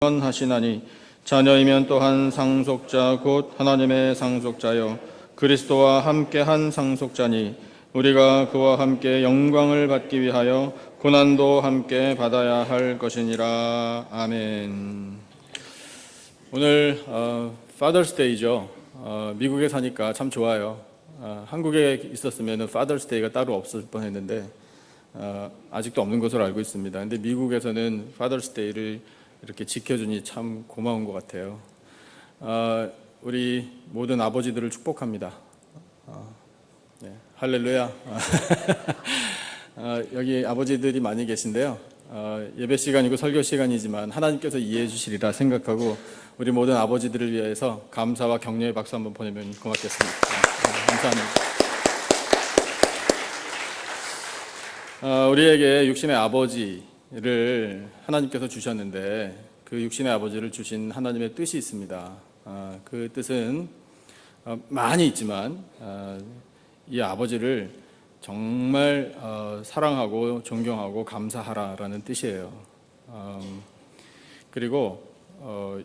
하시나니 자녀이면 또한 상속자 곧 하나님의 상속자여 그리스도와 함께한 상속자니 우리가 그와 함께 영광을 받기 위하여 고난도 함께 받아야 할 것이니라. 아멘. 오늘 Father's Day죠. 미국에 사니까 참 좋아요. 한국에 있었으면 Father's Day가 따로 없을 뻔했는데 아직도 없는 것으로 알고 있습니다. 근데 미국에서는 Father's Day를 이렇게 지켜주니 참 고마운 것 같아요. 우리 모든 아버지들을 축복합니다. 네, 할렐루야. 여기 아버지들이 많이 계신데요. 예배 시간이고 설교 시간이지만 하나님께서 이해해 주시리라 생각하고 우리 모든 아버지들을 위해서 감사와 격려의 박수 한번 보내면 고맙겠습니다. 감사합니다. 우리에게 육신의 아버지를 하나님께서 주셨는데 그 육신의 아버지를 주신 하나님의 뜻이 있습니다. 그 뜻은 많이 있지만 이 아버지를 정말 사랑하고 존경하고 감사하라라는 뜻이에요. 그리고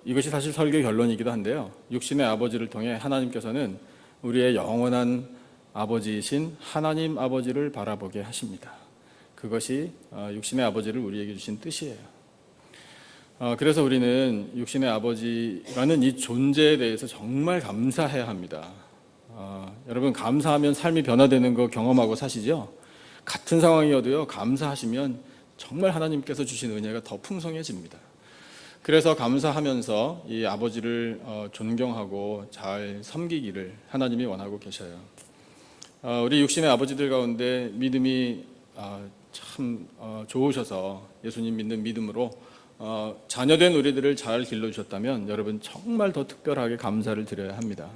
이것이 사실 설교 결론이기도 한데요. 육신의 아버지를 통해 하나님께서는 우리의 영원한 아버지이신 하나님 아버지를 바라보게 하십니다. 그것이 육신의 아버지를 우리에게 주신 뜻이에요. 그래서 우리는 육신의 아버지라는 이 존재에 대해서 정말 감사해야 합니다. 여러분, 감사하면 삶이 변화되는 거 경험하고 사시죠? 같은 상황이어도요, 감사하시면 정말 하나님께서 주신 은혜가 더 풍성해집니다. 그래서 감사하면서 이 아버지를 존경하고 잘 섬기기를 하나님이 원하고 계셔요. 우리 육신의 아버지들 가운데 믿음이 참 좋으셔서 예수님 믿는 믿음으로 자녀된 우리들을 잘 길러주셨다면 여러분 정말 더 특별하게 감사를 드려야 합니다.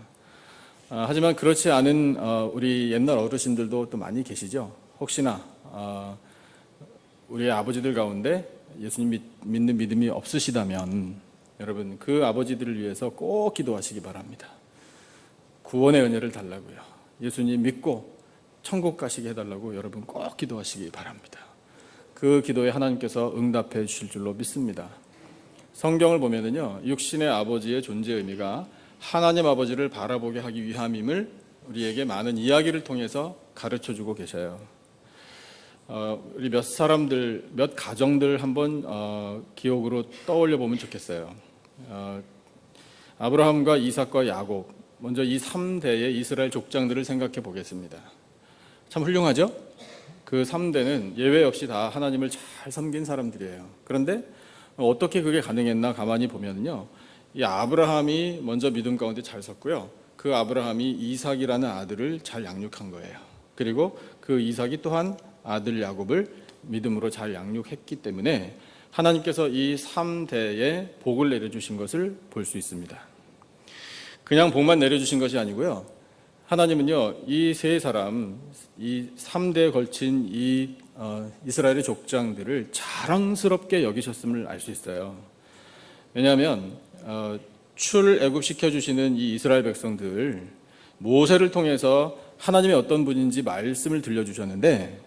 하지만 그렇지 않은 우리 옛날 어르신들도 또 많이 계시죠. 혹시나 우리의 아버지들 가운데 예수님 믿는 믿음이 없으시다면 여러분 그 아버지들을 위해서 꼭 기도하시기 바랍니다. 구원의 은혜를 달라고요. 예수님 믿고 천국 가시게 해달라고 여러분 꼭 기도하시기 바랍니다. 그 기도에 하나님께서 응답해 주실 줄로 믿습니다. 성경을 보면은요, 육신의 아버지의 존재 의미가 하나님 아버지를 바라보게 하기 위함임을 우리에게 많은 이야기를 통해서 가르쳐 주고 계셔요. 우리 몇 가정들 한번 기억으로 떠올려 보면 좋겠어요. 아브라함과 이삭과 야곱, 먼저 이 3대의 이스라엘 족장들을 생각해 보겠습니다. 참 훌륭하죠? 그 3대는 예외 없이 다 하나님을 잘 섬긴 사람들이에요. 그런데 어떻게 그게 가능했나 가만히 보면요, 이 아브라함이 먼저 믿음 가운데 잘 섰고요. 그 아브라함이 이삭이라는 아들을 잘 양육한 거예요. 그리고 그 이삭이 또한 아들 야곱을 믿음으로 잘 양육했기 때문에 하나님께서 이 3대에 복을 내려주신 것을 볼 수 있습니다. 그냥 복만 내려주신 것이 아니고요. 하나님은요, 이 세 사람, 이 3대에 걸친 이 이스라엘의 족장들을 자랑스럽게 여기셨음을 알 수 있어요. 왜냐하면 출애굽시켜 주시는 이 이스라엘 백성들, 모세를 통해서 하나님이 어떤 분인지 말씀을 들려주셨는데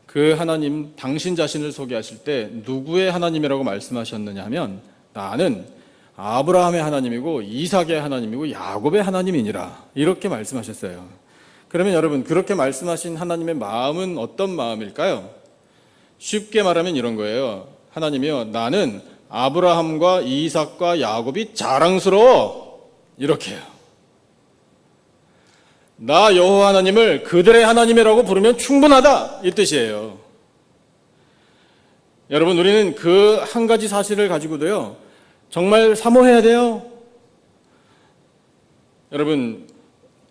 그 하나님, 당신 자신을 소개하실 때 누구의 하나님이라고 말씀하셨느냐 하면 나는 아브라함의 하나님이고 이삭의 하나님이고 야곱의 하나님이니라, 이렇게 말씀하셨어요. 그러면 여러분, 그렇게 말씀하신 하나님의 마음은 어떤 마음일까요? 쉽게 말하면 이런 거예요. 하나님이요, 나는 아브라함과 이삭과 야곱이 자랑스러워, 이렇게요. 나 여호와 하나님을 그들의 하나님이라고 부르면 충분하다, 이 뜻이에요. 여러분, 우리는 그 한 가지 사실을 가지고도요 정말 사모해야 돼요. 여러분,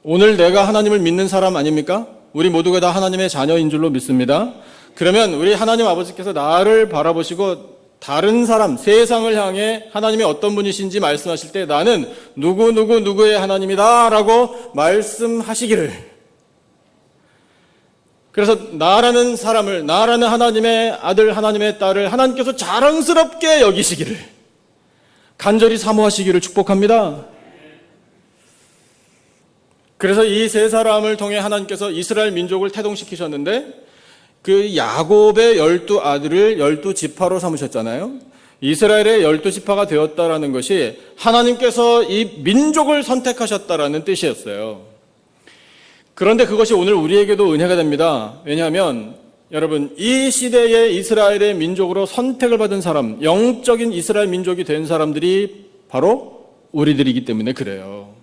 오늘 내가 하나님을 믿는 사람 아닙니까? 우리 모두가 다 하나님의 자녀인 줄로 믿습니다. 그러면 우리 하나님 아버지께서 나를 바라보시고 다른 사람, 세상을 향해 하나님이 어떤 분이신지 말씀하실 때 나는 누구의 하나님이다 라고 말씀하시기를, 그래서 나라는 사람을, 나라는 하나님의 아들, 하나님의 딸을 하나님께서 자랑스럽게 여기시기를, 간절히 사모하시기를 축복합니다. 그래서 이 세 사람을 통해 하나님께서 이스라엘 민족을 태동시키셨는데 그 야곱의 12 아들을 12 지파로 삼으셨잖아요. 이스라엘의 12지파가 되었다라는 것이 하나님께서 이 민족을 선택하셨다라는 뜻이었어요. 그런데 그것이 오늘 우리에게도 은혜가 됩니다. 왜냐하면 여러분, 이 시대의 이스라엘의 민족으로 선택을 받은 사람, 영적인 이스라엘 민족이 된 사람들이 바로 우리들이기 때문에 그래요.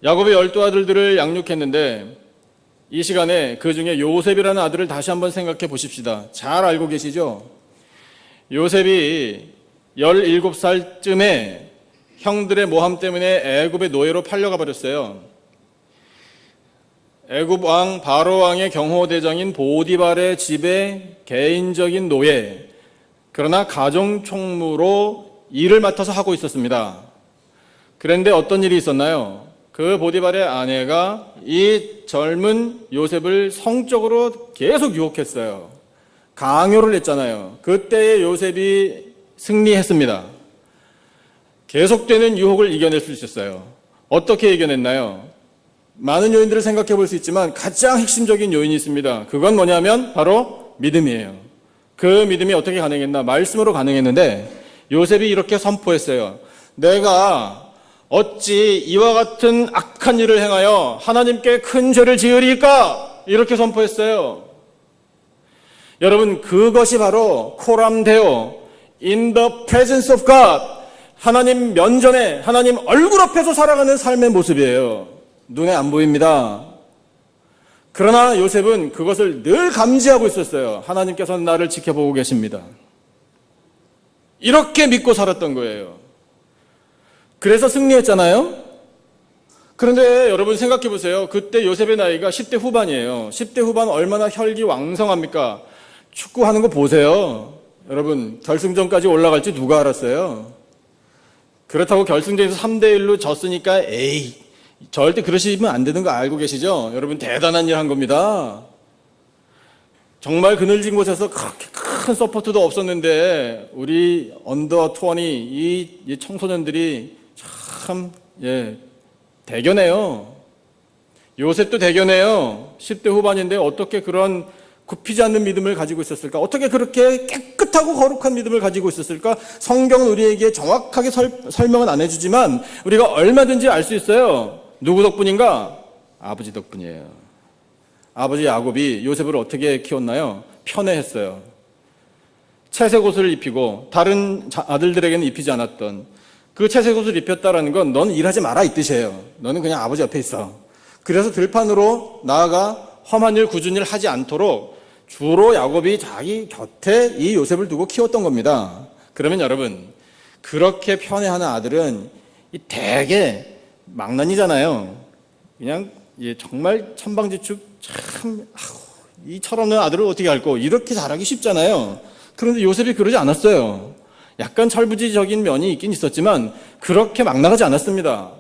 야곱의 12아들들을 양육했는데 이 시간에 그 중에 요셉이라는 아들을 다시 한번 생각해 보십시다. 잘 알고 계시죠? 요셉이 17살쯤에 형들의 모함 때문에 애굽의 노예로 팔려가 버렸어요. 애굽 왕 바로 왕의 경호대장인 보디발의 집에 개인적인 노예, 그러나 가정총무로 일을 맡아서 하고 있었습니다. 그런데 어떤 일이 있었나요? 그 보디발의 아내가 이 젊은 요셉을 성적으로 계속 유혹했어요. 강요를 했잖아요. 그때의 요셉이 승리했습니다. 계속되는 유혹을 이겨낼 수 있었어요. 어떻게 이겨냈나요? 많은 요인들을 생각해 볼 수 있지만 가장 핵심적인 요인이 있습니다. 그건 뭐냐면 바로 믿음이에요. 그 믿음이 어떻게 가능했나? 말씀으로 가능했는데 요셉이 이렇게 선포했어요. 내가 어찌 이와 같은 악한 일을 행하여 하나님께 큰 죄를 지으리까? 이렇게 선포했어요. 여러분, 그것이 바로 코람데오, in the presence of God, 하나님 면전에 하나님 얼굴 앞에서 살아가는 삶의 모습이에요. 눈에 안 보입니다. 그러나 요셉은 그것을 늘 감지하고 있었어요. 하나님께서는 나를 지켜보고 계십니다. 이렇게 믿고 살았던 거예요. 그래서 승리했잖아요. 그런데 여러분 생각해 보세요. 그때 요셉의 나이가 10대 후반이에요. 10대 후반 얼마나 혈기왕성합니까? 축구하는 거 보세요. 여러분, 결승전까지 올라갈지 누가 알았어요? 그렇다고 결승전에서 3대1로 졌으니까 에이, 절대 그러시면 안 되는 거 알고 계시죠? 여러분, 대단한 일 한 겁니다. 정말 그늘진 곳에서 그렇게 큰 서포트도 없었는데 우리 언더 20 이 청소년들이 참 대견해요. 요셉도 대견해요. 10대 후반인데 어떻게 그런 굽히지 않는 믿음을 가지고 있었을까? 어떻게 그렇게 깨끗하고 거룩한 믿음을 가지고 있었을까? 성경은 우리에게 정확하게 설명은 안 해주지만 우리가 얼마든지 알 수 있어요. 누구 덕분인가? 아버지 덕분이에요. 아버지 야곱이 요셉을 어떻게 키웠나요? 편애했어요. 채색 옷을 입히고 다른 아들들에게는 입히지 않았던 그 채색 옷을 입혔다라는 건 넌 일하지 마라 이 뜻이에요. 너는 그냥 아버지 옆에 있어. 그래서 들판으로 나아가 험한 일, 굳은 일 하지 않도록 주로 야곱이 자기 곁에 이 요셉을 두고 키웠던 겁니다. 그러면 여러분, 그렇게 편애하는 아들은 대개 망난이잖아요. 그냥 정말 천방지축, 참 이 철없는 아들을 어떻게 할꼬, 이렇게 잘하기 쉽잖아요. 그런데 요셉이 그러지 않았어요. 약간 철부지적인 면이 있긴 있었지만 그렇게 막 나가지 않았습니다.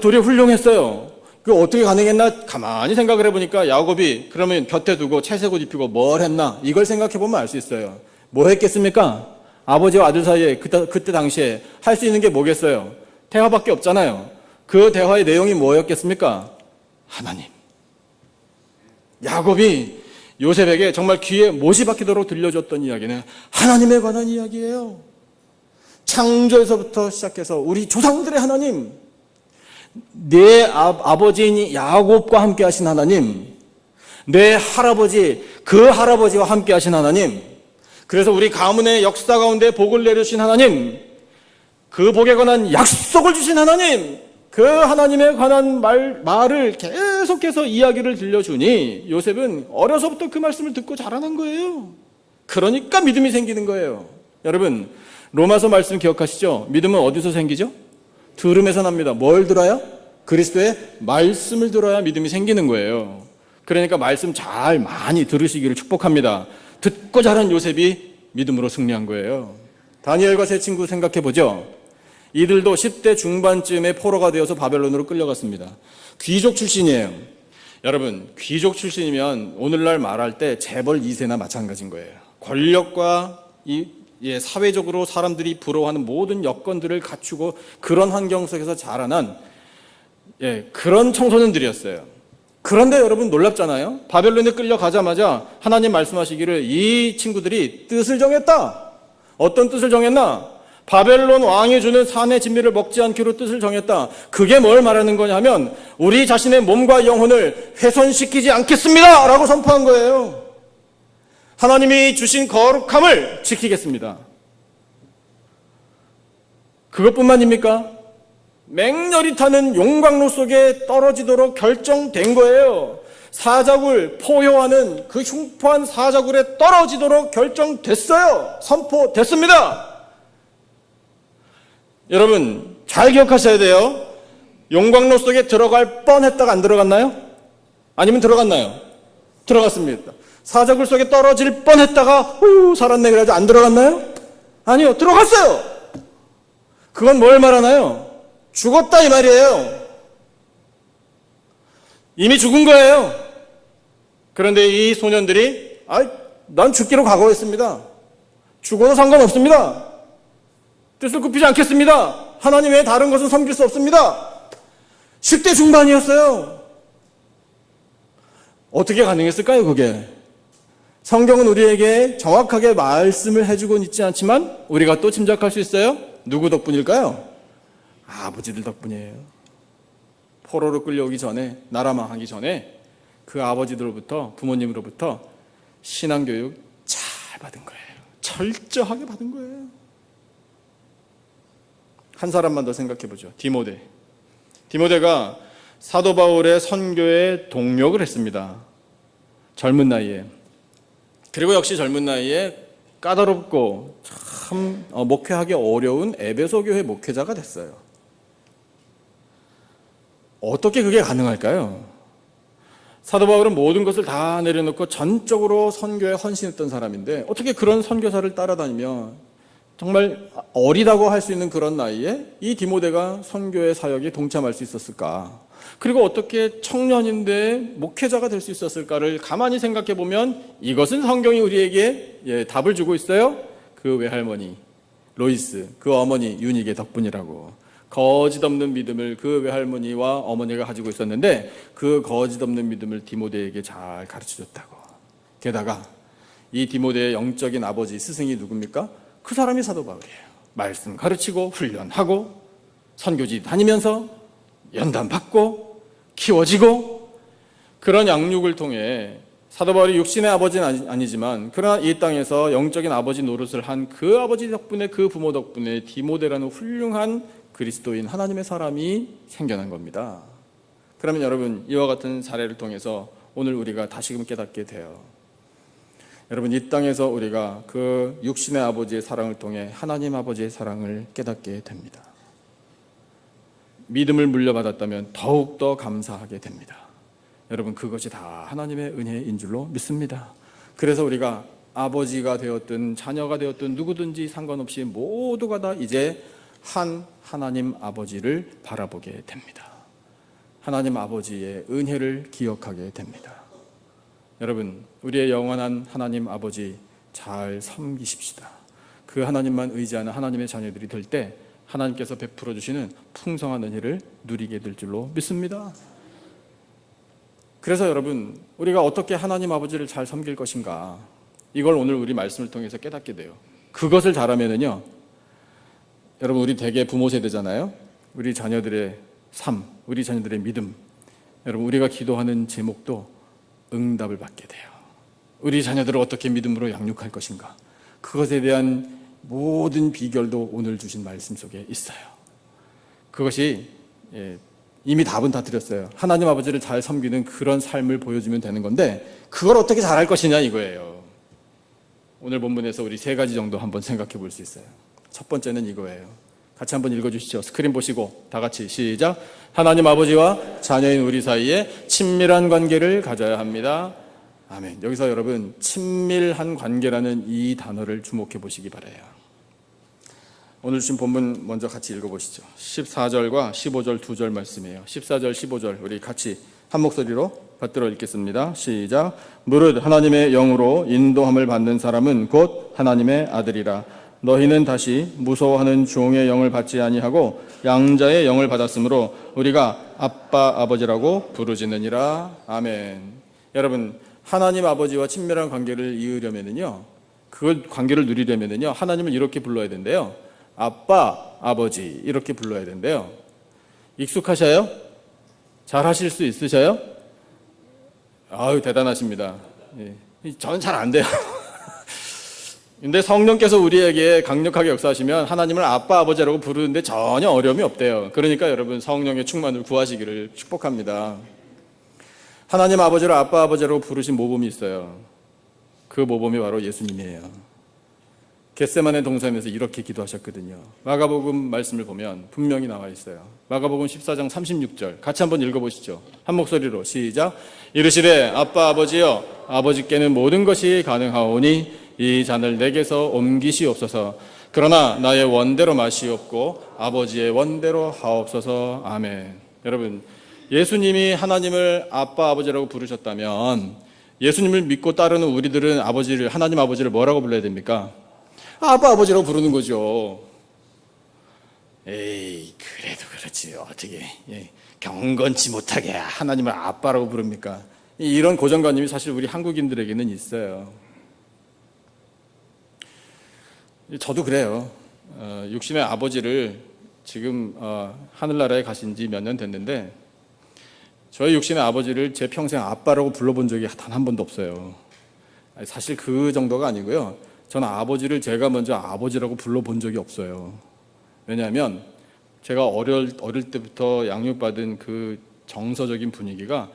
도리어 훌륭했어요. 그 어떻게 가능했나 가만히 생각을 해보니까 야곱이 그러면 곁에 두고 채색 옷 입히고 뭘 했나 이걸 생각해보면 알 수 있어요. 뭐 했겠습니까? 아버지와 아들 사이에 그때 당시에 할 수 있는 게 뭐겠어요? 대화밖에 없잖아요. 그 대화의 내용이 뭐였겠습니까? 하나님. 야곱이 요셉에게 정말 귀에 못이 박히도록 들려줬던 이야기는 하나님에 관한 이야기예요. 창조에서부터 시작해서 우리 조상들의 하나님, 내 아버지인 야곱과 함께 하신 하나님, 내 할아버지, 그 할아버지와 함께 하신 하나님, 그래서 우리 가문의 역사 가운데 복을 내려주신 하나님, 그 복에 관한 약속을 주신 하나님, 그 하나님에 관한 말을 계속해서 이야기를 들려주니 요셉은 어려서부터 그 말씀을 듣고 자라난 거예요. 그러니까 믿음이 생기는 거예요. 여러분, 로마서 말씀 기억하시죠? 믿음은 어디서 생기죠? 들음에서 납니다. 뭘 들어야? 그리스도의 말씀을 들어야 믿음이 생기는 거예요. 그러니까 말씀 잘 많이 들으시기를 축복합니다. 듣고 자란 요셉이 믿음으로 승리한 거예요. 다니엘과 세 친구 생각해 보죠. 이들도 10대 중반쯤에 포로가 되어서 바벨론으로 끌려갔습니다. 귀족 출신이에요. 여러분, 귀족 출신이면 오늘날 말할 때 재벌 2세나 마찬가지인 거예요. 권력과 사회적으로 사람들이 부러워하는 모든 여건들을 갖추고 그런 환경 속에서 자라난 그런 청소년들이었어요. 그런데 여러분 놀랍잖아요. 바벨론에 끌려가자마자 하나님 말씀하시기를 이 친구들이 뜻을 정했다. 어떤 뜻을 정했나? 바벨론 왕이 주는 산의 진미를 먹지 않기로 뜻을 정했다. 그게 뭘 말하는 거냐 하면 우리 자신의 몸과 영혼을 훼손시키지 않겠습니다 라고 선포한 거예요. 하나님이 주신 거룩함을 지키겠습니다. 그것뿐만입니까? 맹렬히 타는 용광로 속에 떨어지도록 결정된 거예요. 사자굴, 포효하는 그 흉포한 사자굴에 떨어지도록 결정됐어요. 선포됐습니다. 여러분 잘 기억하셔야 돼요. 용광로 속에 들어갈 뻔했다가 안 들어갔나요? 아니면 들어갔나요? 들어갔습니다. 사자굴 속에 떨어질 뻔했다가 살았네 그래가지고 안 들어갔나요? 아니요, 들어갔어요. 그건 뭘 말하나요? 죽었다 이 말이에요. 이미 죽은 거예요. 그런데 이 소년들이 난 죽기로 각오했습니다. 죽어도 상관없습니다. 뜻을 굽히지 않겠습니다. 하나님 외에 다른 것은 섬길 수 없습니다. 10대 중반이었어요. 어떻게 가능했을까요, 그게? 성경은 우리에게 정확하게 말씀을 해주곤 있지 않지만 우리가 또 짐작할 수 있어요. 누구 덕분일까요? 아버지들 덕분이에요. 포로로 끌려오기 전에, 나라 망하기 전에 그 아버지들로부터, 부모님으로부터 신앙교육 잘 받은 거예요. 철저하게 받은 거예요. 한 사람만 더 생각해 보죠. 디모데. 디모데가 사도 바울의 선교에 동력을 했습니다. 젊은 나이에. 그리고 역시 젊은 나이에 까다롭고 참 목회하기 어려운 에베소 교회 목회자가 됐어요. 어떻게 그게 가능할까요? 사도 바울은 모든 것을 다 내려놓고 전적으로 선교에 헌신했던 사람인데 어떻게 그런 선교사를 따라다니며 정말 어리다고 할 수 있는 그런 나이에 이 디모데가 선교의 사역에 동참할 수 있었을까? 그리고 어떻게 청년인데 목회자가 될 수 있었을까를 가만히 생각해 보면 이것은 성경이 우리에게 답을 주고 있어요. 그 외할머니 로이스, 그 어머니 유닉의 덕분이라고. 거짓 없는 믿음을 그 외할머니와 어머니가 가지고 있었는데 그 거짓 없는 믿음을 디모데에게 잘 가르쳐줬다고. 게다가 이 디모데의 영적인 아버지 스승이 누굽니까? 그 사람이 사도 바울이에요. 말씀 가르치고 훈련하고 선교지 다니면서 연단 받고 키워지고 그런 양육을 통해 사도 바울이 육신의 아버지는 아니지만 그러나 이 땅에서 영적인 아버지 노릇을 한 그 아버지 덕분에 그 부모 덕분에 디모데라는 훌륭한 그리스도인 하나님의 사람이 생겨난 겁니다. 그러면 여러분 이와 같은 사례를 통해서 오늘 우리가 다시금 깨닫게 돼요. 여러분 이 땅에서 우리가 그 육신의 아버지의 사랑을 통해 하나님 아버지의 사랑을 깨닫게 됩니다. 믿음을 물려받았다면 더욱더 감사하게 됩니다. 여러분 그것이 다 하나님의 은혜인 줄로 믿습니다. 그래서 우리가 아버지가 되었든 자녀가 되었든 누구든지 상관없이 모두가 다 이제 한 하나님 아버지를 바라보게 됩니다. 하나님 아버지의 은혜를 기억하게 됩니다. 여러분 우리의 영원한 하나님 아버지 잘 섬기십시다. 그 하나님만 의지하는 하나님의 자녀들이 될 때 하나님께서 베풀어 주시는 풍성한 은혜를 누리게 될 줄로 믿습니다. 그래서 여러분 우리가 어떻게 하나님 아버지를 잘 섬길 것인가, 이걸 오늘 우리 말씀을 통해서 깨닫게 돼요. 그것을 잘하면은요, 여러분 우리 대개 부모 세대잖아요. 우리 자녀들의 삶, 우리 자녀들의 믿음, 여러분 우리가 기도하는 제목도 응답을 받게 돼요. 우리 자녀들을 어떻게 믿음으로 양육할 것인가, 그것에 대한 모든 비결도 오늘 주신 말씀 속에 있어요. 그것이 이미 답은 다 드렸어요. 하나님 아버지를 잘 섬기는 그런 삶을 보여주면 되는 건데 그걸 어떻게 잘할 것이냐 이거예요. 오늘 본문에서 우리 세 가지 정도 한번 생각해 볼 수 있어요. 첫 번째는 이거예요. 같이 한번 읽어주시죠. 스크린 보시고 다 같이 시작. 하나님 아버지와 자녀인 우리 사이에 친밀한 관계를 가져야 합니다. 아멘. 여기서 여러분 친밀한 관계라는 이 단어를 주목해 보시기 바라요. 오늘 주신 본문 먼저 같이 읽어보시죠. 14절과 15절 두 절 말씀이에요. 14절 15절 우리 같이 한 목소리로 받들어 읽겠습니다. 시작. 무릇 하나님의 영으로 인도함을 받는 사람은 곧 하나님의 아들이라. 너희는 다시 무서워하는 종의 영을 받지 아니하고 양자의 영을 받았으므로 우리가 아빠 아버지라고 부르짖느니라. 아멘. 여러분, 하나님 아버지와 친밀한 관계를 이으려면은요, 그 관계를 누리려면은요, 하나님을 이렇게 불러야 된대요. 아빠 아버지 이렇게 불러야 된대요. 익숙하셔요? 잘 하실 수 있으셔요? 아유, 대단하십니다. 예. 저는 잘 안 돼요. 근데 성령께서 우리에게 강력하게 역사하시면 하나님을 아빠 아버지라고 부르는데 전혀 어려움이 없대요. 그러니까 여러분, 성령의 충만을 구하시기를 축복합니다. 하나님 아버지를 아빠 아버지라고 부르신 모범이 있어요. 그 모범이 바로 예수님이에요. 겟세마네 동산에서 이렇게 기도하셨거든요. 마가복음 말씀을 보면 분명히 나와 있어요. 마가복음 14장 36절 같이 한번 읽어보시죠. 한 목소리로 시작. 이르시되 아빠 아버지여, 아버지께는 모든 것이 가능하오니 이 잔을 내게서 옮기시옵소서. 그러나 나의 원대로 마시옵고 아버지의 원대로 하옵소서. 아멘. 여러분, 예수님이 하나님을 아빠 아버지라고 부르셨다면 예수님을 믿고 따르는 우리들은 아버지를, 하나님 아버지를 뭐라고 불러야 됩니까? 아빠 아버지라고 부르는 거죠. 에이, 그래도 그렇지 어떻게 경건치 못하게 하나님을 아빠라고 부릅니까? 이런 고정관념이 사실 우리 한국인들에게는 있어요. 저도 그래요. 육신의 아버지를 지금 하늘나라에 가신 지 몇 년 됐는데 저희 육신의 아버지를 제 평생 아빠라고 불러본 적이 단 한 번도 없어요. 사실 그 정도가 아니고요. 저는 아버지를 제가 먼저 아버지라고 불러본 적이 없어요. 왜냐하면 제가 어릴 때부터 양육받은 그 정서적인 분위기가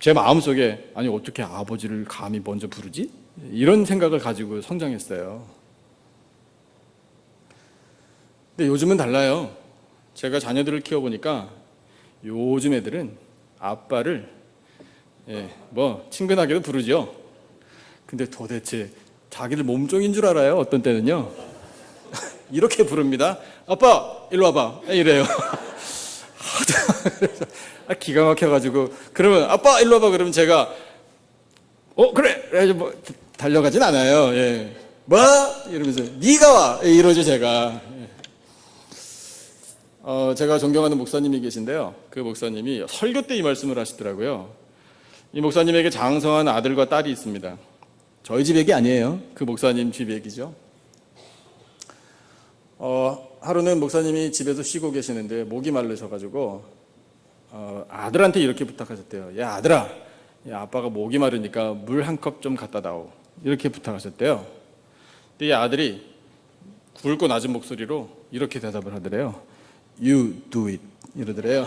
제 마음속에, 아니 어떻게 아버지를 감히 먼저 부르지? 이런 생각을 가지고 성장했어요. 근데 요즘은 달라요. 제가 자녀들을 키워보니까 요즘 애들은 아빠를 친근하게도 부르죠. 근데 도대체 자기들 몸종인 줄 알아요. 어떤 때는요 이렇게 부릅니다. 아빠 일로 와봐 이래요. 기가 막혀가지고, 그러면 아빠 일로 와봐 그러면 제가 그래 뭐 달려가진 않아요. 뭐 이러면서 네가 와 이러죠 제가. 제가 존경하는 목사님이 계신데요. 그 목사님이 설교 때 이 말씀을 하시더라고요. 이 목사님에게 장성한 아들과 딸이 있습니다. 저희 집 얘기 아니에요. 그 목사님 집 얘기죠. 하루는 목사님이 집에서 쉬고 계시는데 목이 말르셔가지고 아들한테 이렇게 부탁하셨대요. 야 아들아, 야, 아빠가 목이 마르니까 물 한 컵 좀 갖다 다오. 이렇게 부탁하셨대요. 근데 이 아들이 굵고 낮은 목소리로 이렇게 대답을 하더래요. You do it 이러더래요.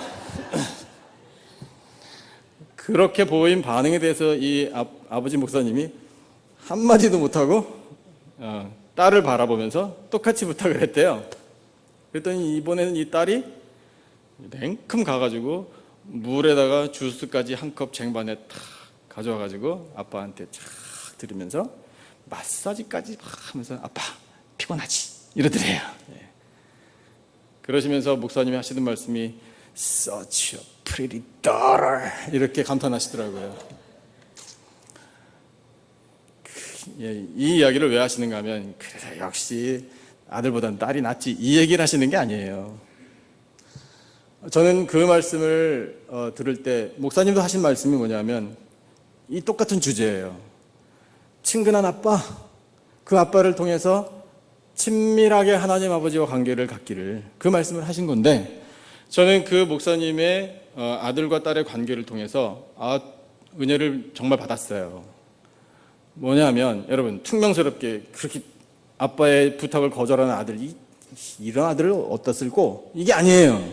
그렇게 보인 반응에 대해서 이 아버지 목사님이 한마디도 못하고 딸을 바라보면서 똑같이 부탁을 했대요. 그랬더니 이번에는 이 딸이 냉큼 가가지고 물에다가 주스까지 한 컵 쟁반에 탁 가져와가지고 아빠한테 쫙 들으면서 마사지까지 하면서 아빠 피곤하지 이러더래요. 그러시면서 목사님이 하시는 말씀이 Such a pretty daughter 이렇게 감탄하시더라고요. 이 이야기를 왜 하시는가 하면 그래 역시 아들보다는 딸이 낫지 이 얘기를 하시는 게 아니에요. 저는 그 말씀을 들을 때 목사님도 하신 말씀이 뭐냐면 이 똑같은 주제예요. 친근한 아빠, 그 아빠를 통해서 친밀하게 하나님 아버지와 관계를 갖기를, 그 말씀을 하신 건데, 저는 그 목사님의 아들과 딸의 관계를 통해서 은혜를 정말 받았어요. 뭐냐면 여러분, 퉁명스럽게 그렇게 아빠의 부탁을 거절하는 아들, 이런 아들을 어디다 쓸고, 이게 아니에요.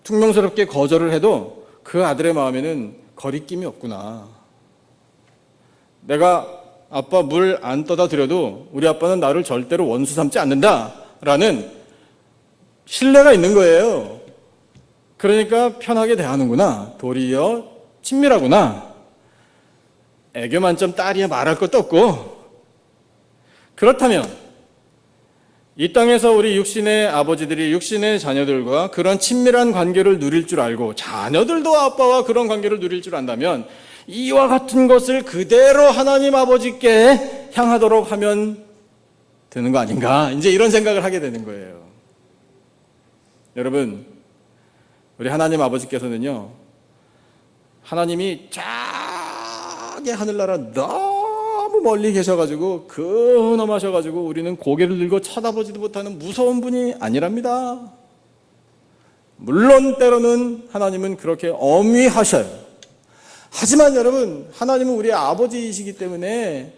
퉁명스럽게 거절을 해도 그 아들의 마음에는 거리낌이 없구나. 내가 아빠 물 안 떠다 드려도 우리 아빠는 나를 절대로 원수 삼지 않는다라는 신뢰가 있는 거예요. 그러니까 편하게 대하는구나. 도리어 친밀하구나. 애교 만점 딸이야 말할 것도 없고. 그렇다면 이 땅에서 우리 육신의 아버지들이 육신의 자녀들과 그런 친밀한 관계를 누릴 줄 알고 자녀들도 아빠와 그런 관계를 누릴 줄 안다면 이와 같은 것을 그대로 하나님 아버지께 향하도록 하면 되는 거 아닌가? 이제 이런 생각을 하게 되는 거예요. 여러분, 우리 하나님 아버지께서는요, 하나님이 저기 하늘나라 너무 멀리 계셔가지고 근엄하셔가지고 우리는 고개를 들고 쳐다보지도 못하는 무서운 분이 아니랍니다. 물론 때로는 하나님은 그렇게 엄위하셔요. 하지만 여러분, 하나님은 우리의 아버지이시기 때문에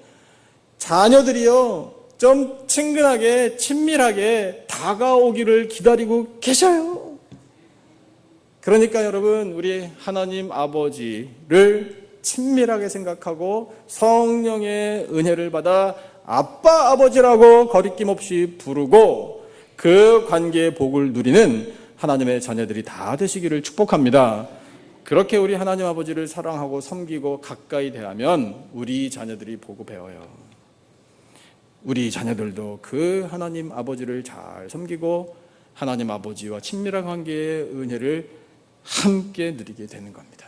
자녀들이요 좀 친근하게 친밀하게 다가오기를 기다리고 계셔요. 그러니까 여러분, 우리 하나님 아버지를 친밀하게 생각하고 성령의 은혜를 받아 아빠 아버지라고 거리낌 없이 부르고 그 관계의 복을 누리는 하나님의 자녀들이 다 되시기를 축복합니다. 그렇게 우리 하나님 아버지를 사랑하고 섬기고 가까이 대하면 우리 자녀들이 보고 배워요. 우리 자녀들도 그 하나님 아버지를 잘 섬기고 하나님 아버지와 친밀한 관계의 은혜를 함께 누리게 되는 겁니다.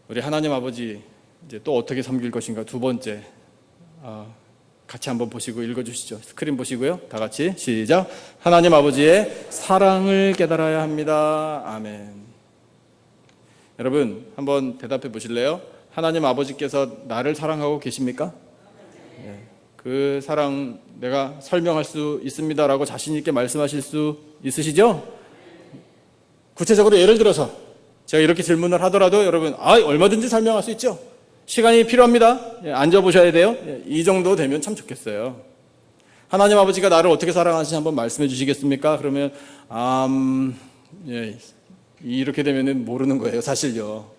우리 하나님 아버지 이제 또 어떻게 섬길 것인가, 두 번째 같이 한번 보시고 읽어주시죠. 스크린 보시고요. 다 같이 시작. 하나님 아버지의 사랑을 깨달아야 합니다. 아멘. 여러분 한번 대답해 보실래요? 하나님 아버지께서 나를 사랑하고 계십니까? 네. 그 사랑 내가 설명할 수 있습니다라고 자신 있게 말씀하실 수 있으시죠? 구체적으로 예를 들어서 제가 이렇게 질문을 하더라도 여러분 얼마든지 설명할 수 있죠? 시간이 필요합니다. 앉아보셔야 돼요. 이 정도 되면 참 좋겠어요. 하나님 아버지가 나를 어떻게 사랑하시는지 한번 말씀해 주시겠습니까? 그러면 이렇게 되면 모르는 거예요, 사실요.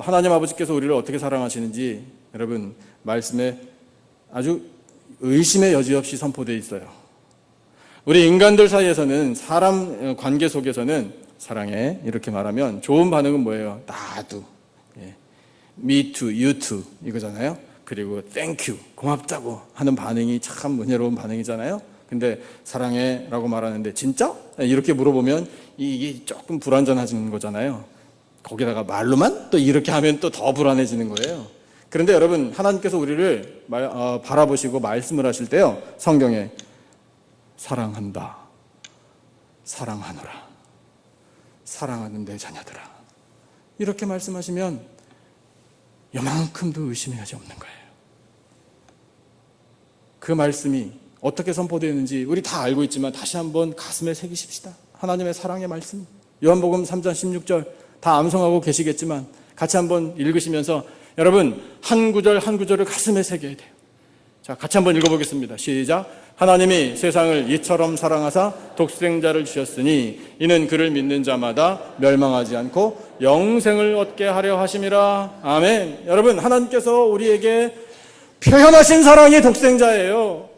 하나님 아버지께서 우리를 어떻게 사랑하시는지 여러분 말씀에 아주 의심의 여지 없이 선포되어 있어요. 우리 인간들 사이에서는 사람 관계 속에서는 사랑해 이렇게 말하면 좋은 반응은 뭐예요? 나도, me too, you too 이거잖아요. 그리고 thank you, 고맙다고 하는 반응이 참 은혜로운 반응이잖아요. 근데 사랑해 라고 말하는데 진짜? 이렇게 물어보면 이게 조금 불안전해지는 거잖아요. 거기다가 말로만 또 이렇게 하면 또 더 불안해지는 거예요. 그런데 여러분 하나님께서 우리를 바라보시고 말씀을 하실 때요, 성경에 사랑한다, 사랑하노라, 사랑하는 내 자녀들아 이렇게 말씀하시면 요만큼도 의심의 여지 없는 거예요. 그 말씀이 어떻게 선포되었는지 우리 다 알고 있지만 다시 한번 가슴에 새기십시다. 하나님의 사랑의 말씀, 요한복음 3장 16절 다 암송하고 계시겠지만 같이 한번 읽으시면서 여러분 한 구절 한 구절을 가슴에 새겨야 돼요. 자, 같이 한번 읽어보겠습니다. 시작. 하나님이 세상을 이처럼 사랑하사 독생자를 주셨으니 이는 그를 믿는 자마다 멸망하지 않고 영생을 얻게 하려 하심이라. 아멘. 여러분 하나님께서 우리에게 표현하신 사랑이 독생자예요.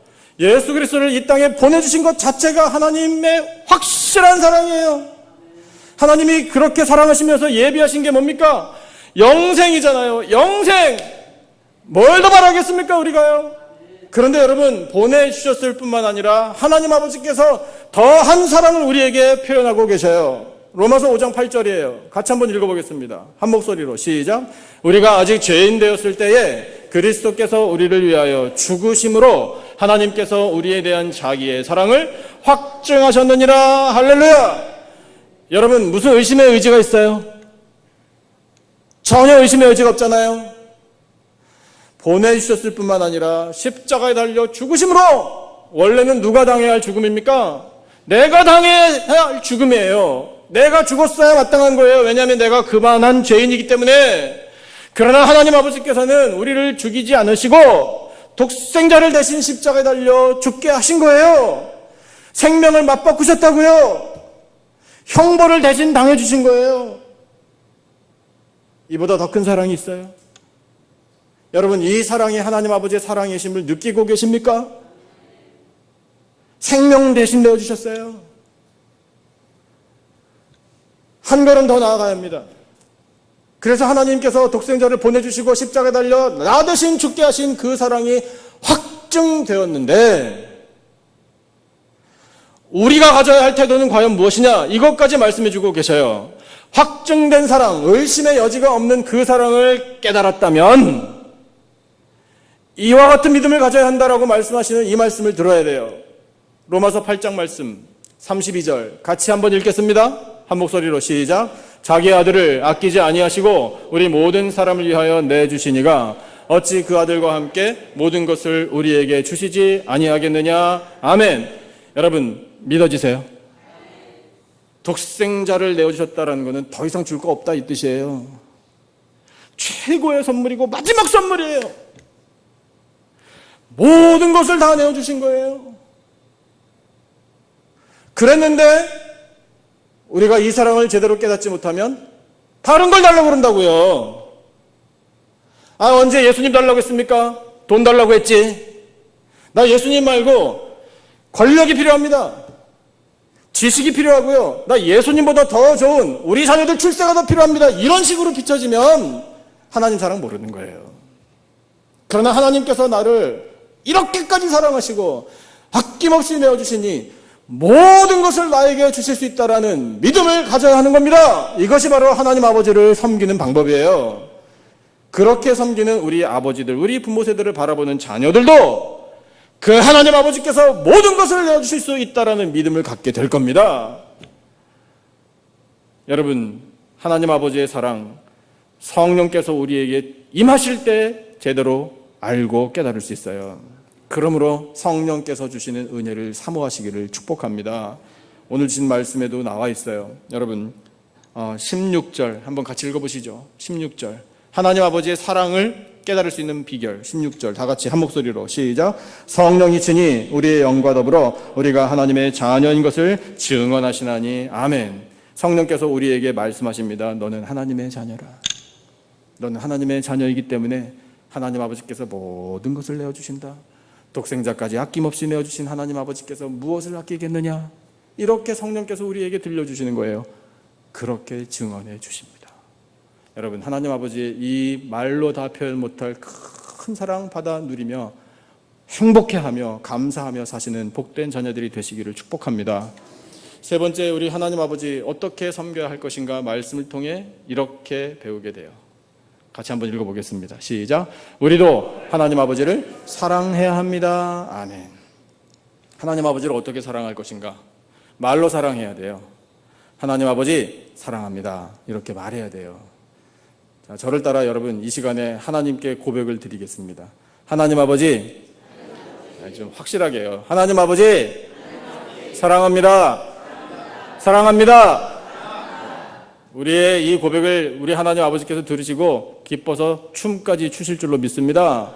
예수 그리스도를 이 땅에 보내주신 것 자체가 하나님의 확실한 사랑이에요. 하나님이 그렇게 사랑하시면서 예비하신 게 뭡니까? 영생이잖아요. 영생! 뭘 더 바라겠습니까 우리가요? 그런데 여러분 보내주셨을 뿐만 아니라 하나님 아버지께서 더한 사랑을 우리에게 표현하고 계셔요. 로마서 5장 8절이에요. 같이 한번 읽어보겠습니다. 한 목소리로 시작. 우리가 아직 죄인 되었을 때에 그리스도께서 우리를 위하여 죽으심으로 하나님께서 우리에 대한 자기의 사랑을 확증하셨느니라. 할렐루야. 여러분 무슨 의심의 의지가 있어요? 전혀 의심의 의지가 없잖아요. 보내주셨을 뿐만 아니라 십자가에 달려 죽으심으로, 원래는 누가 당해야 할 죽음입니까? 내가 당해야 할 죽음이에요. 내가 죽었어야 마땅한 거예요. 왜냐하면 내가 그만한 죄인이기 때문에. 그러나 하나님 아버지께서는 우리를 죽이지 않으시고 독생자를 대신 십자가에 달려 죽게 하신 거예요. 생명을 맞바꾸셨다고요. 형벌을 대신 당해주신 거예요. 이보다 더 큰 사랑이 있어요? 여러분 이 사랑이 하나님 아버지의 사랑이심을 느끼고 계십니까? 생명 대신 내어주셨어요. 한 걸음 더 나아가야 합니다. 그래서 하나님께서 독생자를 보내주시고 십자가에 달려 나 대신 죽게 하신 그 사랑이 확증되었는데 우리가 가져야 할 태도는 과연 무엇이냐? 이것까지 말씀해주고 계셔요. 확증된 사랑, 의심의 여지가 없는 그 사랑을 깨달았다면 이와 같은 믿음을 가져야 한다라고 말씀하시는 이 말씀을 들어야 돼요. 로마서 8장 말씀 32절 같이 한번 읽겠습니다. 한 목소리로 시작. 자기 아들을 아끼지 아니하시고 우리 모든 사람을 위하여 내주시니가 어찌 그 아들과 함께 모든 것을 우리에게 주시지 아니하겠느냐. 아멘. 여러분 믿어지세요? 독생자를 내어주셨다는 것은 더 이상 줄 거 없다 이 뜻이에요. 최고의 선물이고 마지막 선물이에요. 모든 것을 다 내어주신 거예요. 그랬는데 우리가 이 사랑을 제대로 깨닫지 못하면 다른 걸 달라고 그런다고요. 언제 예수님 달라고 했습니까? 돈 달라고 했지. 나 예수님 말고 권력이 필요합니다. 지식이 필요하고요. 나 예수님보다 더 좋은 우리 자녀들 출세가 더 필요합니다. 이런 식으로 비춰지면 하나님 사랑 모르는 거예요. 그러나 하나님께서 나를 이렇게까지 사랑하시고 아낌없이 내어주시니 모든 것을 나에게 주실 수 있다라는 믿음을 가져야 하는 겁니다. 이것이 바로 하나님 아버지를 섬기는 방법이에요. 그렇게 섬기는 우리 아버지들, 우리 부모 세대를 바라보는 자녀들도 그 하나님 아버지께서 모든 것을 내어주실 수 있다라는 믿음을 갖게 될 겁니다. 여러분, 하나님 아버지의 사랑, 성령께서 우리에게 임하실 때 제대로 알고 깨달을 수 있어요. 그러므로 성령께서 주시는 은혜를 사모하시기를 축복합니다. 오늘 주신 말씀에도 나와 있어요. 여러분 16절 한번 같이 읽어보시죠. 16절 하나님 아버지의 사랑을 깨달을 수 있는 비결. 16절 다 같이 한 목소리로 시작. 성령이 친히 우리의 영과 더불어 우리가 하나님의 자녀인 것을 증언하시나니. 아멘. 성령께서 우리에게 말씀하십니다. 너는 하나님의 자녀라. 너는 하나님의 자녀이기 때문에 하나님 아버지께서 모든 것을 내어주신다. 독생자까지 아낌없이 내어주신 하나님 아버지께서 무엇을 아끼겠느냐. 이렇게 성령께서 우리에게 들려주시는 거예요. 그렇게 증언해 주십니다. 여러분, 하나님 아버지의 이 말로 다 표현 못할 큰 사랑 받아 누리며 행복해하며 감사하며 사시는 복된 자녀들이 되시기를 축복합니다. 세 번째, 우리 하나님 아버지 어떻게 섬겨야 할 것인가 말씀을 통해 이렇게 배우게 돼요. 같이 한번 읽어보겠습니다. 시작. 우리도 하나님 아버지를 사랑해야 합니다. 아멘. 하나님 아버지를 어떻게 사랑할 것인가? 말로 사랑해야 돼요. 하나님 아버지 사랑합니다. 이렇게 말해야 돼요. 자, 저를 따라 여러분 이 시간에 하나님께 고백을 드리겠습니다. 하나님 아버지, 좀 확실하게 해요. 하나님 아버지 사랑합니다. 사랑합니다. 우리의 이 고백을 우리 하나님 아버지께서 들으시고 기뻐서 춤까지 추실 줄로 믿습니다.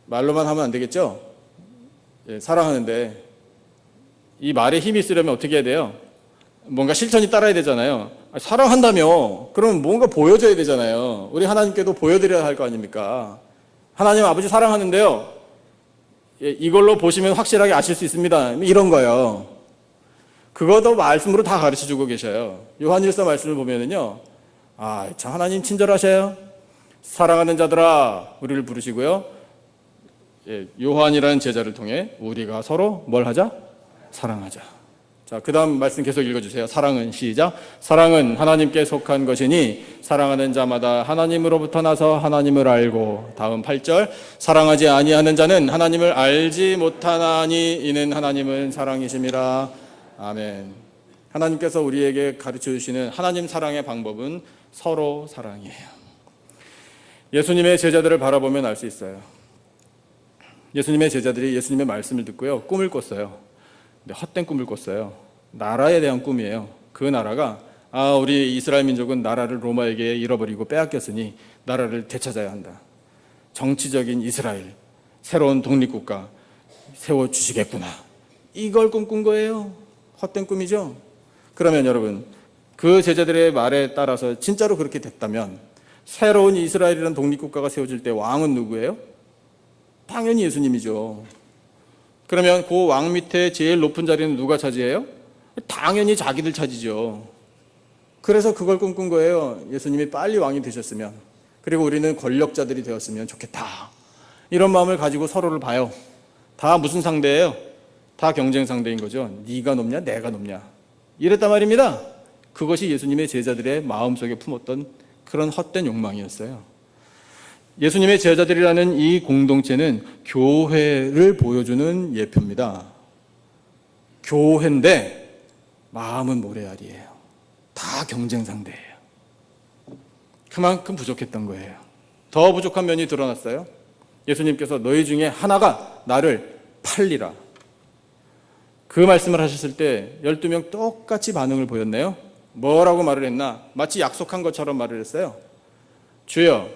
말로만 하면 안 되겠죠? 사랑하는데 이 말에 힘이 있으려면 어떻게 해야 돼요? 뭔가 실천이 따라야 되잖아요. 사랑한다며 그러면 뭔가 보여줘야 되잖아요. 우리 하나님께도 보여드려야 할 거 아닙니까? 하나님 아버지 사랑하는데요, 이걸로 보시면 확실하게 아실 수 있습니다. 이런 거요. 그것도 말씀으로 다 가르쳐주고 계셔요. 요한일서 말씀을 보면은요, 참 하나님 친절하셔요. 사랑하는 자들아 우리를 부르시고요, 요한이라는 제자를 통해 우리가 서로 뭘 하자? 사랑하자. 자, 그 다음 말씀 계속 읽어주세요. 사랑은 시작. 사랑은 하나님께 속한 것이니 사랑하는 자마다 하나님으로부터 나서 하나님을 알고. 다음 8절. 사랑하지 아니하는 자는 하나님을 알지 못하나니 이는 하나님은 사랑이심이라. 아멘. 하나님께서 우리에게 가르쳐 주시는 하나님 사랑의 방법은 서로 사랑이에요. 예수님의 제자들을 바라보면 알 수 있어요. 예수님의 제자들이 예수님의 말씀을 듣고요, 꿈을 꿨어요. 근데 헛된 꿈을 꿨어요. 나라에 대한 꿈이에요. 그 나라가 우리 이스라엘 민족은 나라를 로마에게 잃어버리고 빼앗겼으니 나라를 되찾아야 한다. 정치적인 이스라엘, 새로운 독립국가 세워주시겠구나. 이걸 꿈꾼 거예요. 헛된 꿈이죠. 그러면 여러분, 그 제자들의 말에 따라서 진짜로 그렇게 됐다면 새로운 이스라엘이라는 독립국가가 세워질 때 왕은 누구예요? 당연히 예수님이죠. 그러면 그 왕 밑에 제일 높은 자리는 누가 차지해요? 당연히 자기들 차지죠. 그래서 그걸 꿈꾼 거예요. 예수님이 빨리 왕이 되셨으면, 그리고 우리는 권력자들이 되었으면 좋겠다. 이런 마음을 가지고 서로를 봐요. 다 무슨 상대예요? 다 경쟁 상대인 거죠. 네가 높냐 내가 높냐 이랬단 말입니다. 그것이 예수님의 제자들의 마음속에 품었던 그런 헛된 욕망이었어요. 예수님의 제자들이라는 이 공동체는 교회를 보여주는 예표입니다. 교회인데 마음은 모래알이에요. 다 경쟁 상대예요. 그만큼 부족했던 거예요. 더 부족한 면이 드러났어요. 예수님께서 너희 중에 하나가 나를 팔리라. 그 말씀을 하셨을 때 12명 똑같이 반응을 보였네요. 뭐라고 말을 했나? 마치 약속한 것처럼 말을 했어요. 주여,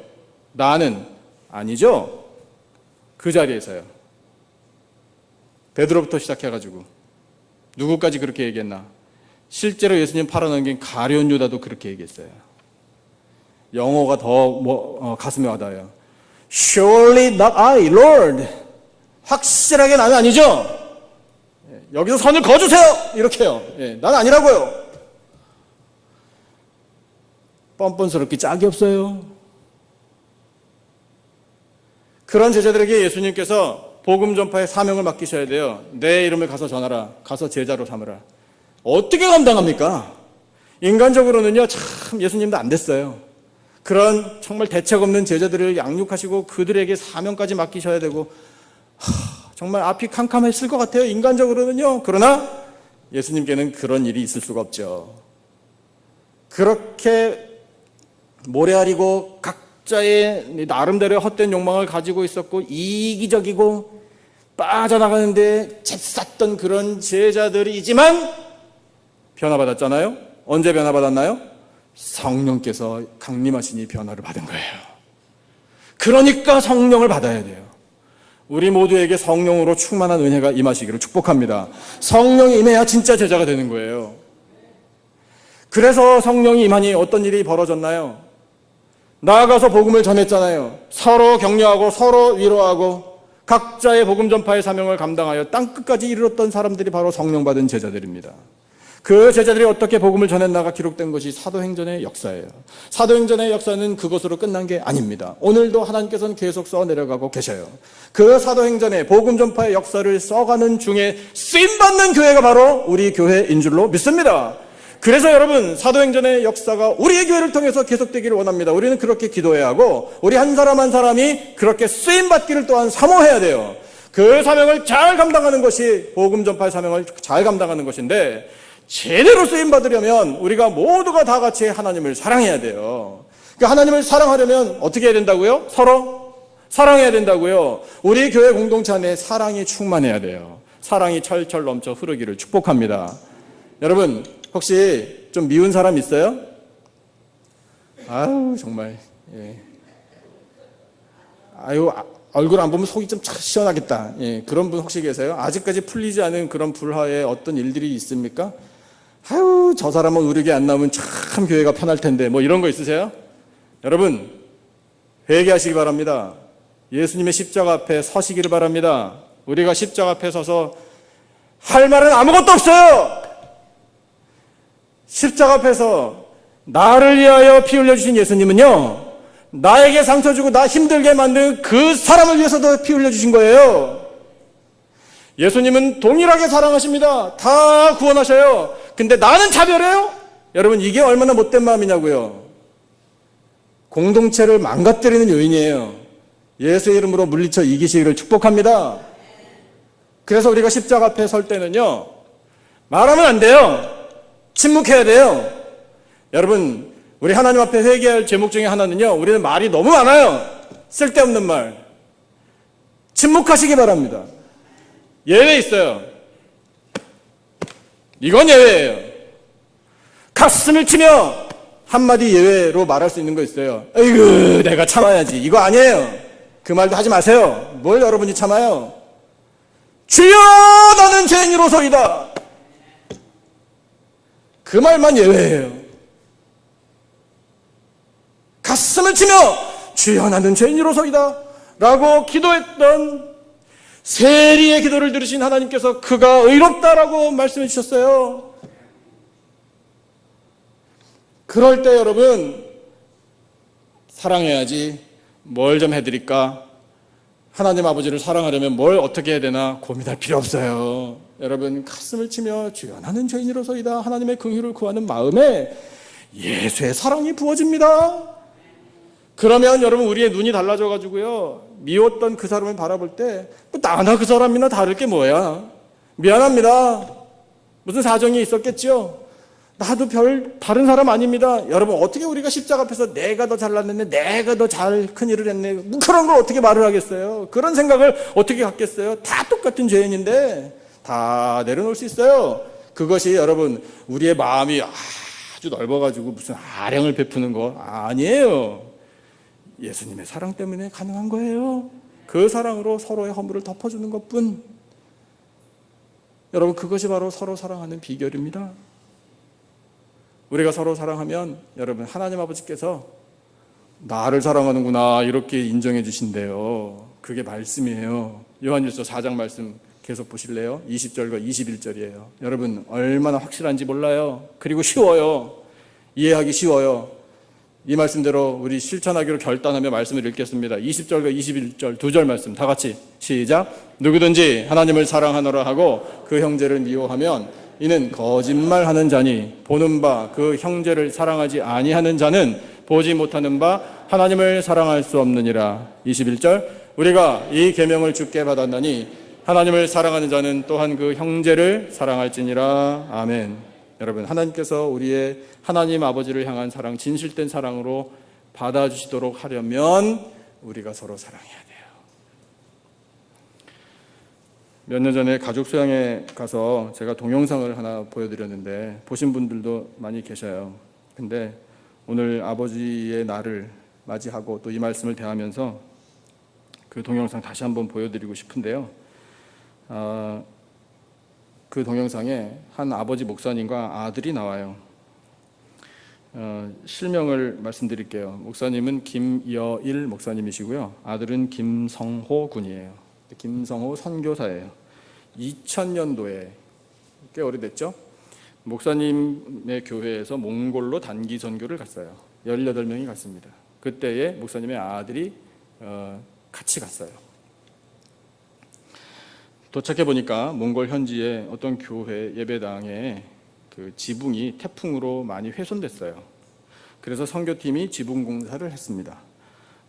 나는 아니죠. 그 자리에서요. 베드로부터 시작해가지고 누구까지 그렇게 얘기했나? 실제로 예수님 팔아넘긴 가룟 유다도 그렇게 얘기했어요. 영어가 더 가슴에 와닿아요. Surely not I, Lord. 확실하게 나는 아니죠. 여기서 선을 그어주세요. 이렇게요. 난 아니라고요. 뻔뻔스럽게 짝이 없어요. 그런 제자들에게 예수님께서 복음 전파의 사명을 맡기셔야 돼요. 내 이름을 가서 전하라. 가서 제자로 삼으라. 어떻게 감당합니까? 인간적으로는요, 참 예수님도 안 됐어요. 그런 정말 대책 없는 제자들을 양육하시고 그들에게 사명까지 맡기셔야 되고 정말 앞이 캄캄했을 것 같아요. 인간적으로는요. 그러나 예수님께는 그런 일이 있을 수가 없죠. 그렇게 모래알이고 각자의 나름대로의 헛된 욕망을 가지고 있었고 이기적이고 빠져나가는데 잽쌌던 그런 제자들이지만 변화받았잖아요. 언제 변화받았나요? 성령께서 강림하시니 변화를 받은 거예요. 그러니까 성령을 받아야 돼요. 우리 모두에게 성령으로 충만한 은혜가 임하시기를 축복합니다. 성령이 임해야 진짜 제자가 되는 거예요. 그래서 성령이 임하니 어떤 일이 벌어졌나요? 나아가서 복음을 전했잖아요. 서로 격려하고 서로 위로하고 각자의 복음 전파의 사명을 감당하여 땅끝까지 이르렀던 사람들이 바로 성령 받은 제자들입니다. 그 제자들이 어떻게 복음을 전했나가 기록된 것이 사도행전의 역사예요. 사도행전의 역사는 그것으로 끝난 게 아닙니다. 오늘도 하나님께서는 계속 써내려가고 계셔요. 그 사도행전의 복음 전파의 역사를 써가는 중에 쓰임받는 교회가 바로 우리 교회인 줄로 믿습니다. 그래서 여러분, 사도행전의 역사가 우리의 교회를 통해서 계속되기를 원합니다. 우리는 그렇게 기도해야 하고 우리 한 사람 한 사람이 그렇게 쓰임받기를 또한 사모해야 돼요. 그 사명을 잘 감당하는 것이 복음 전파의 사명을 잘 감당하는 것인데, 제대로 쓰임받으려면 우리가 모두가 다 같이 하나님을 사랑해야 돼요. 그러니까 하나님을 사랑하려면 어떻게 해야 된다고요? 서로 사랑해야 된다고요. 우리 교회 공동체 안에 사랑이 충만해야 돼요. 사랑이 철철 넘쳐 흐르기를 축복합니다. 여러분, 혹시 좀 미운 사람 있어요? 아유, 정말. 아유, 얼굴 안 보면 속이 좀 시원하겠다. 그런 분 혹시 계세요? 아직까지 풀리지 않은 그런 불화에 어떤 일들이 있습니까? 아유, 저 사람은 의력이 안 나오면 참 교회가 편할 텐데, 뭐 이런 거 있으세요? 여러분, 회개하시기 바랍니다. 예수님의 십자가 앞에 서시기를 바랍니다. 우리가 십자가 앞에 서서 할 말은 아무것도 없어요. 십자가 앞에서 나를 위하여 피 흘려주신 예수님은요, 나에게 상처 주고 나 힘들게 만든 그 사람을 위해서도 피 흘려주신 거예요. 예수님은 동일하게 사랑하십니다. 다 구원하셔요. 근데 나는 차별해요? 여러분, 이게 얼마나 못된 마음이냐고요. 공동체를 망가뜨리는 요인이에요. 예수의 이름으로 물리쳐 이기시기를 축복합니다. 그래서 우리가 십자가 앞에 설 때는요, 말하면 안 돼요. 침묵해야 돼요. 여러분, 우리 하나님 앞에 회개할 제목 중에 하나는요, 우리는 말이 너무 많아요. 쓸데없는 말. 침묵하시기 바랍니다. 예외 있어요. 이건 예외예요. 가슴을 치며 한마디 예외로 말할 수 있는 거 있어요. 에이구, 내가 참아야지. 이거 아니에요. 그 말도 하지 마세요. 뭘 여러분이 참아요? 주여, 나는 죄인으로서이다. 그 말만 예외예요. 가슴을 치며 주여, 나는 죄인으로서이다 라고 기도했던 세리의 기도를 들으신 하나님께서 그가 의롭다라고 말씀해 주셨어요. 그럴 때 여러분, 사랑해야지. 뭘 좀 해드릴까? 하나님 아버지를 사랑하려면 뭘 어떻게 해야 되나 고민할 필요 없어요. 여러분, 가슴을 치며 주여, 나는 죄인으로서이다 하나님의 긍휼을 구하는 마음에 예수의 사랑이 부어집니다. 그러면 여러분 우리의 눈이 달라져 가지고요, 미웠던 그 사람을 바라볼 때 나나 그 사람이나 다를 게 뭐야, 미안합니다, 무슨 사정이 있었겠죠, 나도 별 다른 사람 아닙니다. 여러분, 어떻게 우리가 십자가 앞에서 내가 더 잘났는데, 내가 더 잘 큰일을 했네, 뭐 그런 걸 어떻게 말을 하겠어요? 그런 생각을 어떻게 갖겠어요? 다 똑같은 죄인인데 다 내려놓을 수 있어요. 그것이 여러분 우리의 마음이 아주 넓어가지고 무슨 아량을 베푸는 거 아니에요. 예수님의 사랑 때문에 가능한 거예요. 그 사랑으로 서로의 허물을 덮어주는 것뿐. 여러분, 그것이 바로 서로 사랑하는 비결입니다. 우리가 서로 사랑하면 여러분, 하나님 아버지께서 나를 사랑하는구나 이렇게 인정해 주신대요. 그게 말씀이에요. 요한일서 4장 말씀 계속 보실래요? 20절과 21절이에요. 여러분, 얼마나 확실한지 몰라요. 그리고 쉬워요. 이해하기 쉬워요. 이 말씀대로 우리 실천하기로 결단하며 말씀을 읽겠습니다. 20절과 21절 두 절 말씀 다 같이 시작. 누구든지 하나님을 사랑하노라 하고 그 형제를 미워하면 이는 거짓말하는 자니, 보는 바 그 형제를 사랑하지 아니하는 자는 보지 못하는 바 하나님을 사랑할 수 없느니라. 21절 우리가 이 계명을 주께 받았나니 하나님을 사랑하는 자는 또한 그 형제를 사랑할지니라. 아멘. 여러분, 하나님께서 우리의 하나님 아버지를 향한 사랑, 진실된 사랑으로 받아주시도록 하려면 우리가 서로 사랑해야 돼요. 몇 년 전에 가족 수양에 가서 제가 동영상을 하나 보여드렸는데 보신 분들도 많이 계셔요. 근데 오늘 아버지의 날을 맞이하고 또 이 말씀을 대하면서 그 동영상 다시 한번 보여드리고 싶은데요. 그 동영상에 한 아버지 목사님과 아들이 나와요. 실명을 말씀드릴게요. 목사님은 김여일 목사님이시고요. 아들은 김성호 군이에요. 김성호 선교사예요. 2000년도에, 꽤 오래됐죠? 목사님의 교회에서 몽골로 단기 선교를 갔어요. 18명이 갔습니다. 그때에 목사님의 아들이 같이 갔어요. 도착해 보니까 몽골 현지의 어떤 교회 예배당에 그 지붕이 태풍으로 많이 훼손됐어요. 그래서 선교팀이 지붕 공사를 했습니다.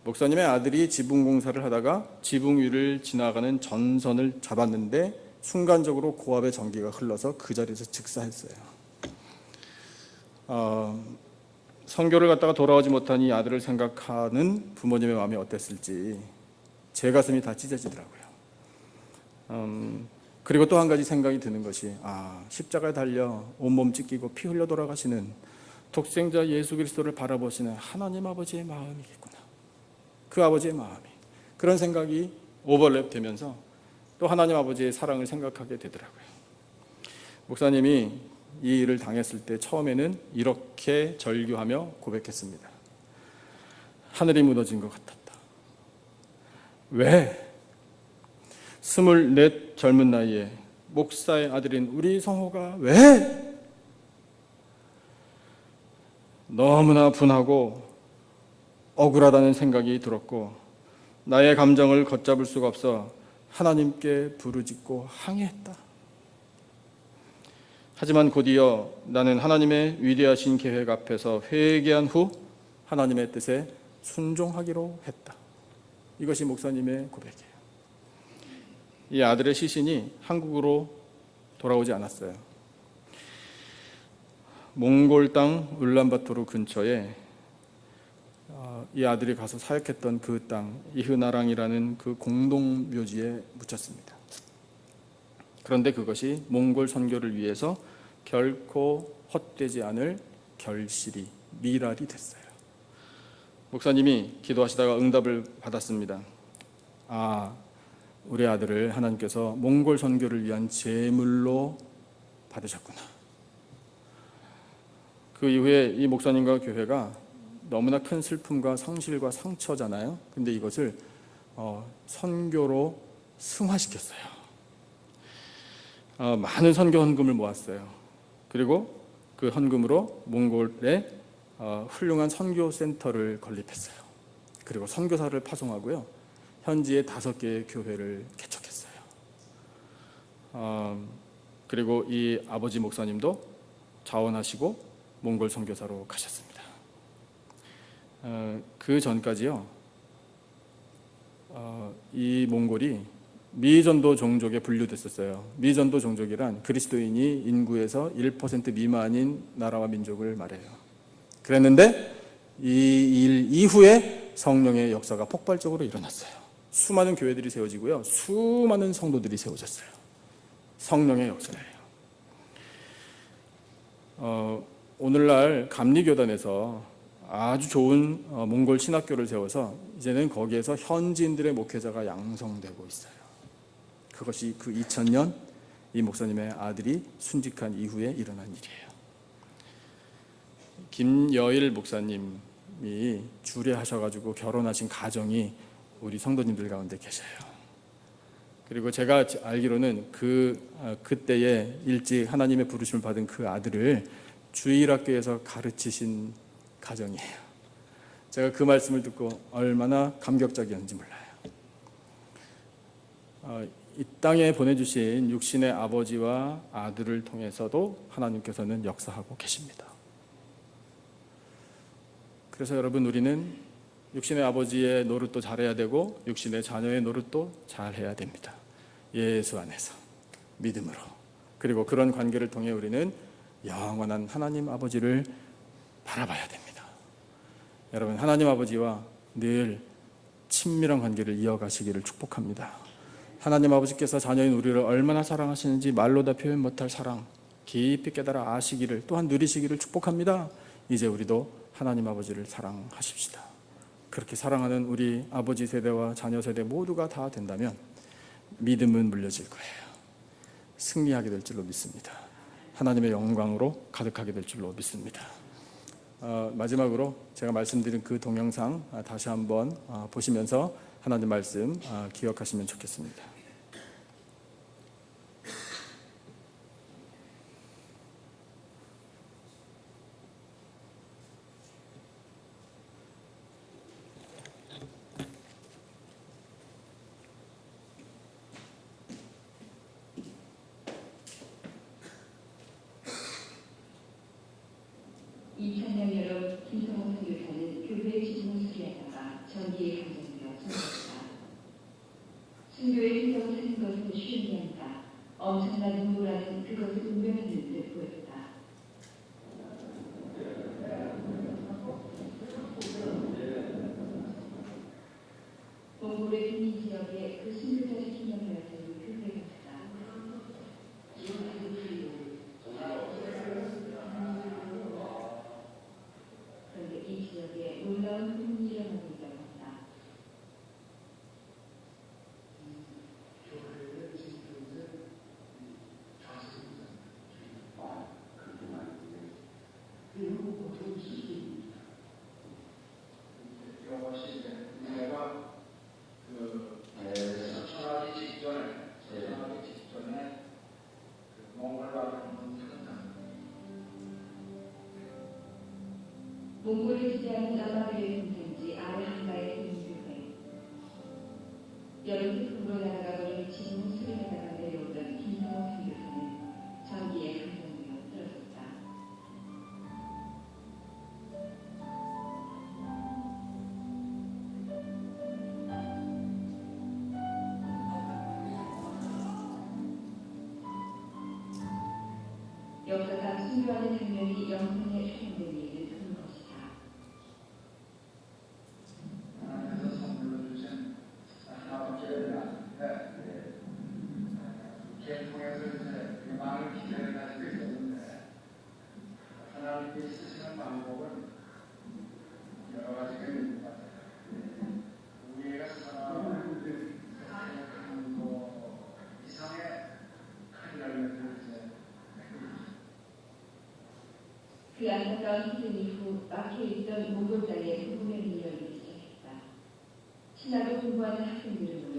목사님의 아들이 지붕 공사를 하다가 지붕 위를 지나가는 전선을 잡았는데 순간적으로 고압의 전기가 흘러서 그 자리에서 즉사했어요. 선교를 갔다가 돌아오지 못한 이 아들을 생각하는 부모님의 마음이 어땠을지 제 가슴이 다 찢어지더라고요. 그리고 또 한 가지 생각이 드는 것이, 십자가에 달려 온몸 찢기고 피 흘려 돌아가시는 독생자 예수 그리스도를 바라보시는 하나님 아버지의 마음이겠구나. 그 아버지의 마음이, 그런 생각이 오버랩 되면서 또 하나님 아버지의 사랑을 생각하게 되더라고요. 목사님이 이 일을 당했을 때 처음에는 이렇게 절규하며 고백했습니다. 하늘이 무너진 것 같았다. 왜? 24 젊은 나이에 목사의 아들인 우리 성호가 왜? 너무나 분하고 억울하다는 생각이 들었고 나의 감정을 걷잡을 수가 없어 하나님께 부르짖고 항의했다. 하지만 곧이어 나는 하나님의 위대하신 계획 앞에서 회개한 후 하나님의 뜻에 순종하기로 했다. 이것이 목사님의 고백이에요. 이 아들의 시신이 한국으로 돌아오지 않았어요. 몽골 땅 울란바토르 근처에 이 아들이 가서 사역했던 그 땅 이흐나랑이라는 그 공동 묘지에 묻혔습니다. 그런데 그것이 몽골 선교를 위해서 결코 헛되지 않을 결실이, 미랄이 됐어요. 목사님이 기도하시다가 응답을 받았습니다. 우리 아들을 하나님께서 몽골 선교를 위한 제물로 받으셨구나. 그 이후에 이 목사님과 교회가 너무나 큰 슬픔과 상실과 상처잖아요. 근데 이것을 선교로 승화시켰어요. 많은 선교 헌금을 모았어요. 그리고 그 헌금으로 몽골에 훌륭한 선교 센터를 건립했어요. 그리고 선교사를 파송하고요. 현지에 5개의 교회를 개척했어요. 그리고 이 아버지 목사님도 자원하시고 몽골 선교사로 가셨습니다. 그 전까지요. 이 몽골이 미전도 종족에 분류됐었어요. 미전도 종족이란 그리스도인이 인구에서 1% 미만인 나라와 민족을 말해요. 그랬는데 이 일 이후에 성령의 역사가 폭발적으로 일어났어요. 수많은 교회들이 세워지고요. 수많은 성도들이 세워졌어요. 성령의 역사예요. 오늘날 감리교단에서 아주 좋은 몽골 신학교를 세워서 이제는 거기에서 현지인들의 목회자가 양성되고 있어요. 그것이 그 2000년 이 목사님의 아들이 순직한 이후에 일어난 일이에요. 김여일 목사님이 주례하셔가지고 결혼하신 가정이 우리 성도님들 가운데 계셔요. 그리고 제가 알기로는 그때에 일찍 하나님의 부르심을 받은 그 아들을 주일학교에서 가르치신 가정이에요. 제가 그 말씀을 듣고 얼마나 감격적이었는지 몰라요. 이 땅에 보내주신 육신의 아버지와 아들을 통해서도 하나님께서는 역사하고 계십니다. 그래서 여러분, 우리는 육신의 아버지의 노릇도 잘해야 되고 육신의 자녀의 노릇도 잘해야 됩니다. 예수 안에서 믿음으로. 그리고 그런 관계를 통해 우리는 영원한 하나님 아버지를 바라봐야 됩니다. 여러분, 하나님 아버지와 늘 친밀한 관계를 이어가시기를 축복합니다. 하나님 아버지께서 자녀인 우리를 얼마나 사랑하시는지 말로 다 표현 못할 사랑 깊이 깨달아 아시기를, 또한 누리시기를 축복합니다. 이제 우리도 하나님 아버지를 사랑하십시다. 그렇게 사랑하는 우리 아버지 세대와 자녀 세대 모두가 다 된다면 믿음은 물려질 거예요. 승리하게 될 줄로 믿습니다. 하나님의 영광으로 가득하게 될 줄로 믿습니다. 마지막으로 제가 말씀드린 그 동영상 다시 한번 보시면서 하나님 말씀 기억하시면 좋겠습니다. 김성호 선교사는 교회 지붕을 수리하다가 전기에 감전되어 숨졌다. 순교의 행동을 하는 것은 쉬운 게 아니다. 엄청난 눈물하는 그것을 운명하는 듯 보였다. 몽골의 북미 지역에 그 순교자 시키는 여자는 교회가 있다. 그런데 이 지역에 놀라운 흥분이 일어나고 있다고 한다. 몽골을 지배하는 아마들의 군산지 아래 한가의 군교회. 여름 태풍으로 날아가버린 지붕 수리하다가 내려오던 김성호 선교사는 전기에 감전되어 쓰러졌다. 역사상 순교하는 장면이 영상에 촬영된 일은 드문 것이다. 계통에서 이제 많은 기대를 가지고 있었는데 하나님께 쓰시는 방법은 여러 가지가 있는 것 같아요. 우리가 생각하는 이상의 큰 열매들을 이제 그 안타까운 희생 이후 막혀있던 몽골 땅에 복음의 문이 열리기 시작했다. 신학을 공부하는 학생들은 물론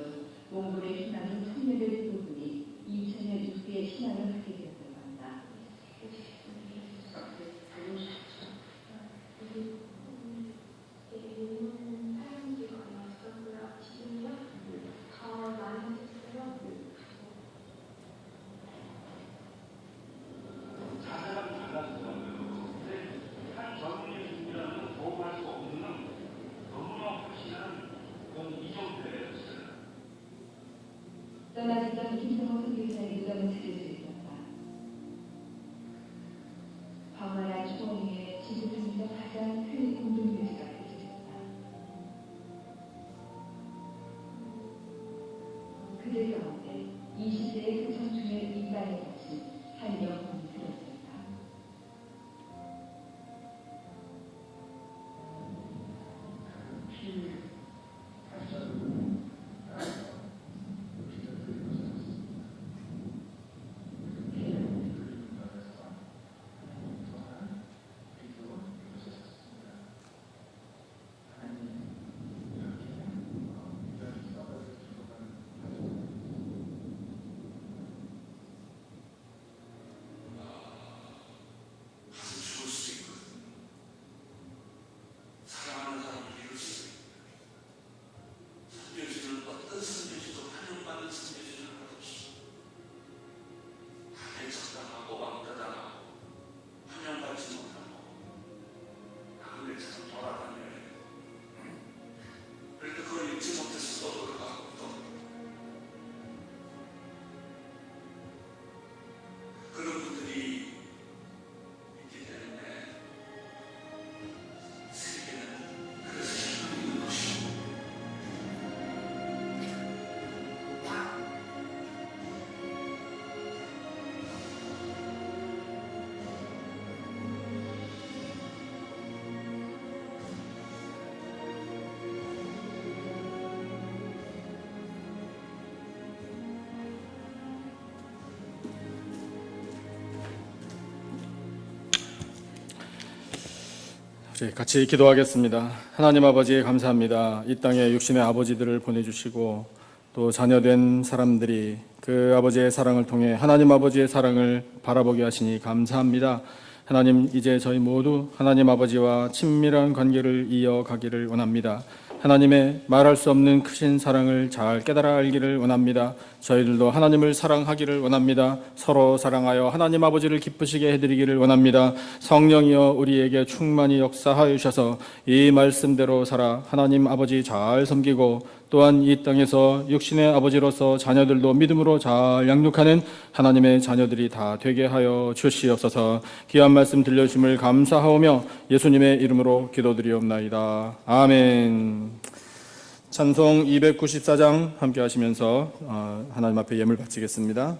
몽골의 희망인 청년들 부분이 2000년 이후에 신앙을 하게 되었다고 한다. 떠나지던 김성호 선교사의 무덤을 찾을 수 있었다. 광활한 초원 위에 지구상에서 가장 큰 공동묘지가 펼쳐졌다. 그들 가운데 20대의 그 청춘을 이빨에 갇힌 한 영혼이 들었었다. 죽을 수 있거든. 사랑하는 사람을 이룰 수 있거든. 선교지는 어떤 선교지도 환영받는 선교지는 없어. 해적당하고 왕따당하고 환영받지 못하고 한국에처럼 돌아다녀야 해. 그래도 그걸 잊지 못해서 또 돌아가고 또 그런 분들이 있기 때문에 세계는 그래서 희망이 있는 것이고 같이 기도하겠습니다. 하나님 아버지 감사합니다. 이 땅에 육신의 아버지들을 보내주시고 또 자녀된 사람들이 그 아버지의 사랑을 통해 하나님 아버지의 사랑을 바라보게 하시니 감사합니다. 하나님, 이제 저희 모두 하나님 아버지와 친밀한 관계를 이어가기를 원합니다. 하나님의 말할 수 없는 크신 사랑을 잘 깨달아 알기를 원합니다. 저희들도 하나님을 사랑하기를 원합니다. 서로 사랑하여 하나님 아버지를 기쁘시게 해드리기를 원합니다. 성령이여 우리에게 충만히 역사하여 주셔서 이 말씀대로 살아 하나님 아버지 잘 섬기고 또한 이 땅에서 육신의 아버지로서 자녀들도 믿음으로 잘 양육하는 하나님의 자녀들이 다 되게 하여 주시옵소서. 귀한 말씀 들려주심을 감사하오며 예수님의 이름으로 기도드리옵나이다. 아멘. 찬송 294장 함께 하시면서 하나님 앞에 예물 바치겠습니다.